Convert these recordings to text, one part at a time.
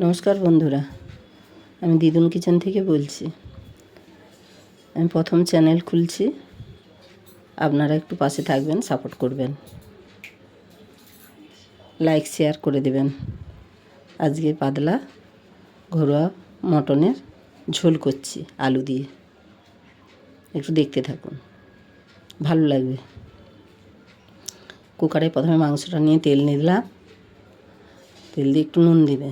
নমস্কার বন্ধুরা, আমি দিদুন কিচেন থেকে বলছি। আমি প্রথম চ্যানেল খুলছি, আপনারা একটু পাশে থাকবেন, সাপোর্ট করবেন, লাইক শেয়ার করে দেবেন। আজকে পাতলা ঘরোয়া মটনের ঝোল করছি আলু দিয়ে, একটু দেখতে থাকুন, ভালো লাগবে। কুকারে প্রথমে মাংসটা নিয়ে তেল নিলাম, তেল দিয়ে একটু নুন দিবে,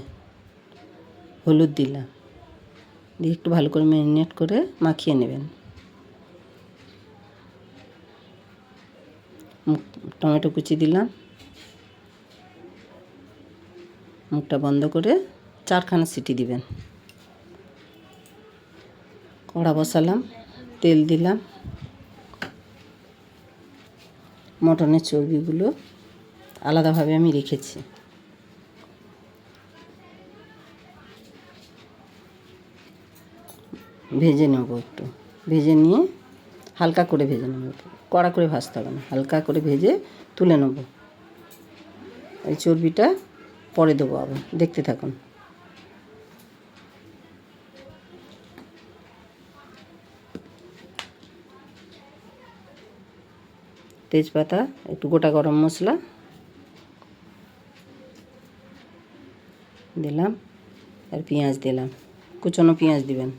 হলুদ দিলাম, দিয়ে একটু ভালো করে ম্যারিনেট করে মাখিয়ে নেবেন। টমেটো কুচি দিলাম, মুখটা বন্ধ করে 4খানা সিটি দিবেন। কড়া বসালাম, তেল দিলাম, মটনের চর্বিগুলো আলাদাভাবে আমি রেখেছি, ভেজে নেব। একটু ভেজে নিয়ে হালকা করে ভেজে নেব, কড়া করে ভাজতে হবে না, হালকা করে ভেজে তুলে নেব। এই চর্বিটা পরে দেবো, আবার দেখতে থাকুন। তেজপাতা, একটু গোটা গরম মশলা দিলাম, আর পেঁয়াজ দিলাম, কুচনো পেঁয়াজ দিবেন।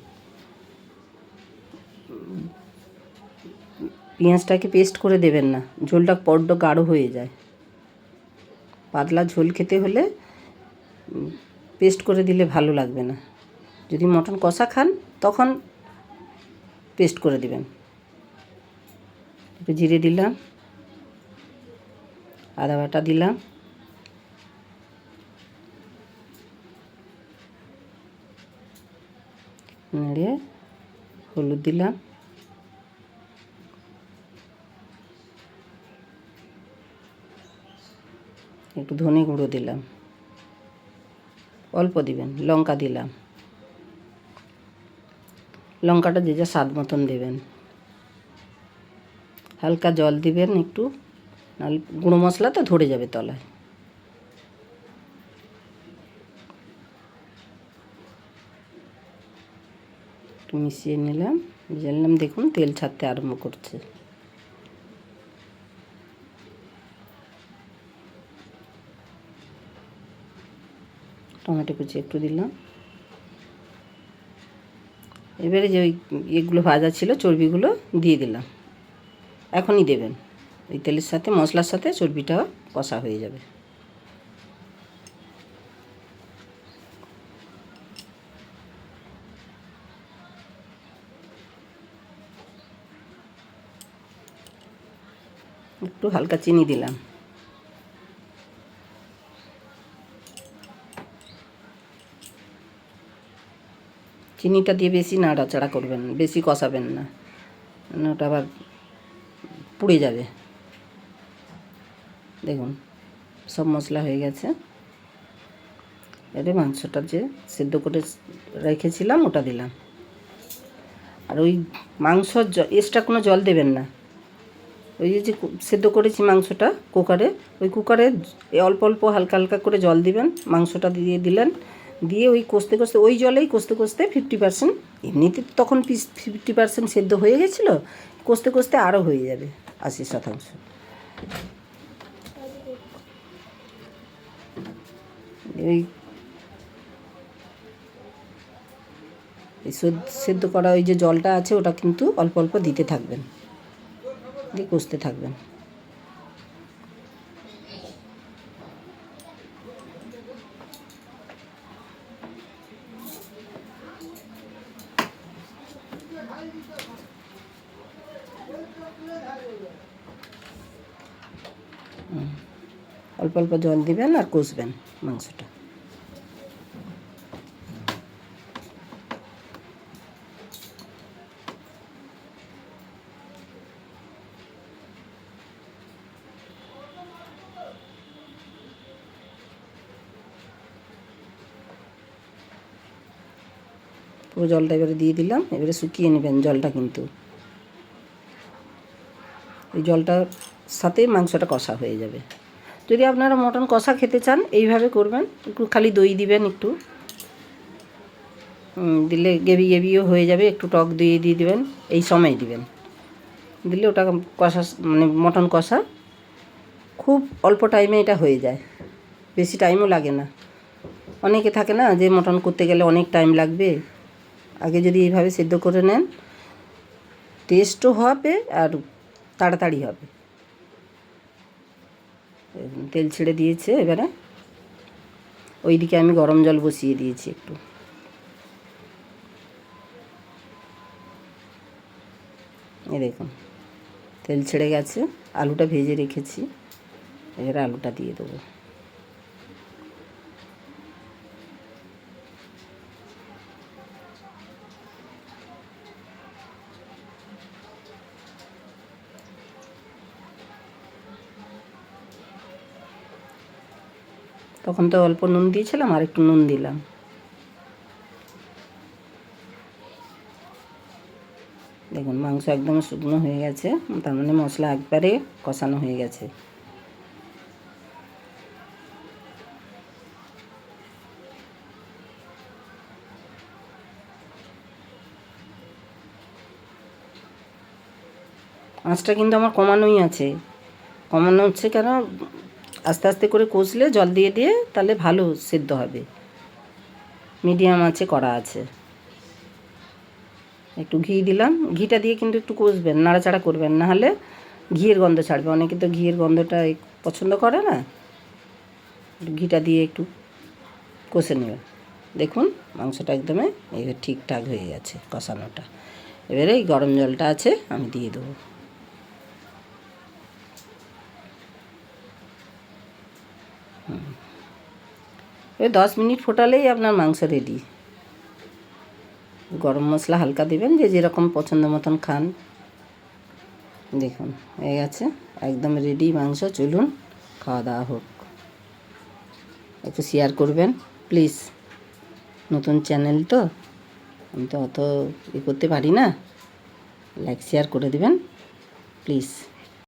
পেঁয়াজটাকে পেস্ট করে দেবেন না, ঝোলটা বড্ড গাঢ় হয়ে যায়। পাতলা ঝোল খেতে হলে পেস্ট করে দিলে ভালো লাগবে না। যদি মটন কষা খান তখন পেস্ট করে দিবেন। একটু জিরে দিলাম, আদা বাটা দিলাম, নেড়ে হলুদ দিলাম, একটু ধনে গুঁড়ো দিলাম, অল্প দিবেন, লঙ্কা দিলাম, লঙ্কাটা যে যা স্বাদ মতন দেবেন। হালকা জল দিবেন একটু, নাহলে গুঁড়ো মশলা তো ধরে যাবে তলায়। একটু মিশিয়ে নিলাম, জানলাম, দেখুন তেল ছাড়তে আরম্ভ করছে। টমেটো কুচি একটু দিলাম। এবারে যে ওই এগুলো ভাজা ছিল চর্বিগুলো দিয়ে দিলাম, এখনই দেবেন। ওই তেলের সাথে মশলার সাথে চর্বিটাও কষা হয়ে যাবে। একটু হালকা চিনি দিলাম, চিনিটা দিয়ে বেশি নাড়াচাড়া করবেন, বেশি কষাবেন না, ওটা আবার পুড়ে যাবে। দেখুন সব মশলা হয়ে গেছে। এবারে মাংসটা যে সেদ্ধ করে রেখেছিলাম ওটা দিলাম। আর ওই মাংসর এক্সট্রা কোনো জল দেবেন না। ওই যে সেদ্ধ করেছি মাংসটা কুকারে, ওই কুকারে অল্প অল্প হালকা হালকা করে জল দিবেন, মাংসটা দিয়ে দিলেন, দিয়ে ওই কষতে কষতে ওই জলেই কষতে কষতে 50%, এমনিতে তখন 50% সেদ্ধ হয়ে গেছিলো, কষতে কষতে আরও হয়ে যাবে 80%। ওই সেদ্ধ করা ওই যে জলটা আছে ওটা কিন্তু অল্প অল্প দিতে থাকবেন, দিয়ে কষতে থাকবেন। অল্প অল্প জল দিবেন আর কষবেন মাংসটা। পুরো জলটা এবারে দিয়ে দিলাম, এবারে শুকিয়ে নেবেন জলটা, কিন্তু এই জলটার সাথে মাংসটা কষা হয়ে যাবে। যদি আপনারা মটন কষা খেতে চান এইভাবে করবেন, একটু খালি দই দিবেন একটু, দিলে গ্রেভিও হয়ে যাবে। একটু টক দিয়ে দেবেন, এই সময় দিবেন, দিলে ওটা কষা মানে মটন কষা খুব অল্প টাইমে এটা হয়ে যায়, বেশি টাইমও লাগে না। অনেকে থাকে না যে মটন করতে গেলে অনেক টাইম লাগবে, আগে যদি এইভাবে সেদ্ধ করে নেন টেস্টও হবে আর তাড়াতাড়ি হবে। তেল ছেড়ে দিয়েছে, এবারে ওইদিকে আমি গরম জল বসিয়ে দিয়েছি একটু। এই দেখুন তেল ছেড়ে গেছে, আলুটা ভেজে রেখেছি, এবারে আলুটা দিয়ে দেবো। তখন তো অল্প নুন দিয়েছিলাম, আর একটু নুন দিলাম। দেখুন মাংস একদম শুকনো হয়ে গেছে, তার মানে মশলা একবারে কষানো হয়ে গেছে। আঁচটা কিন্তু আমার কমানোই আছে, কমানো হচ্ছে কেন, আস্তে আস্তে করে কষলে জল দিয়ে দিয়ে তাহলে ভালো সেদ্ধ হবে। মিডিয়াম আছে করা আছে। একটু ঘি দিলাম, ঘিটা দিয়ে কিন্তু একটু কষবেন, নাড়াচাড়া করবেন, না হলে ঘিয়ের গন্ধ ছাড়বে। অনেকে তো ঘিয়ের গন্ধটা পছন্দ করে না, ঘিটা দিয়ে একটু কষে নেবেন। দেখুন মাংসটা একদমই এবার ঠিকঠাক হয়ে গেছে কষানোটা। এবারে এই গরম জলটা আছে আমি দিয়ে দেবো। এবার 10 মিনিট ফোটালেই আপনার মাংস রেডি। গরম মশলা হালকা দেবেন, যে যেরকম পছন্দ মতন খান। দেখুন হয়ে গেছে একদম রেডি মাংস। চলুন খাওয়া দাওয়া হোক। একটু শেয়ার করবেন প্লিজ, নতুন চ্যানেল তো, আমি তো অত করতে পারি না, লাইক শেয়ার করে দেবেন প্লিজ।